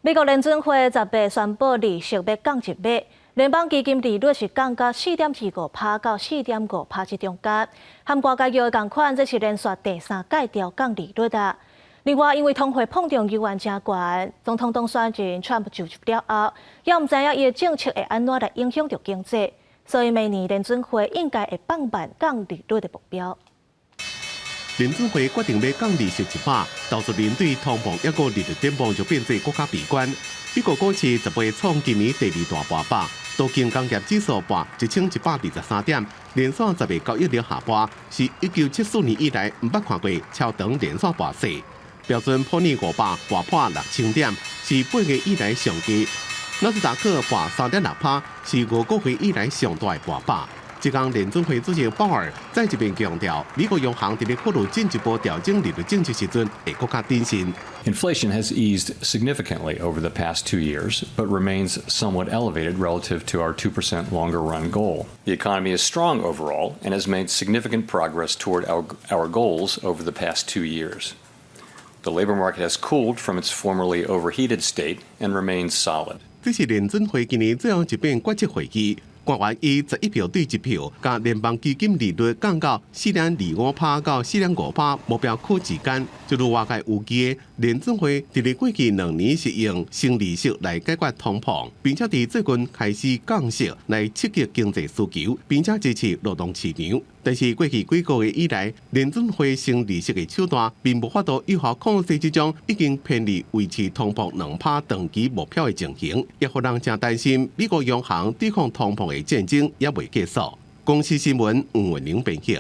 美国联准会18宣布利息要降1码，联邦基金利率是降到4.25%到4.5%之中间，和外界约同款，这是连续第3届调降利率啊。另外，因为通货膨胀犹原真悬，总统当选人 Trump 就职了后，也唔知影伊的政策会安怎来影响着经济，所以明年联准会应该会放慢降利率的目标。联准会决定要降利息1%，导致面对通膨一个利率展望就变作更加悲观。美国股市10月创今年第2大跌幅，道琼工业指数跌1123点，连续10月交易日下跌，是1974年以来唔捌看过超长连续跌势。标准普尔500跌破6000点，是8月以来上低。纳斯达克跌3.6%，是5个月以来上大的跌幅。这天，联准会主席鲍尔再一遍强调，美国央行在咧考虑进一步调整利率政策时阵，会更加谨慎。Inflation has eased significantly over the past 2 years, but remains somewhat elevated relative to our 2% longer run goal. The economy is strong overall and has made significant progress toward our goals over the past 2 years. The labor market has cooled from its formerly overheated state and remains solid. 这是联准会今年最后一遍决策会议。官员以11票对1票，将联邦基金利率降到4.25%到4.5%目标区之间。就如外界预期的，联准会伫咧过去2年是用升利息来解决通膨，并且伫最近开始降息来刺激经济需求，并且支持劳动市场。但是过去几个月以来，联准会升利息的手段并无法度有效控制这种已经偏离维持通膨2%长期目标的情形，也让人真担心美国央行对抗通膨的战争也未结束。公司新闻黄文玲编辑。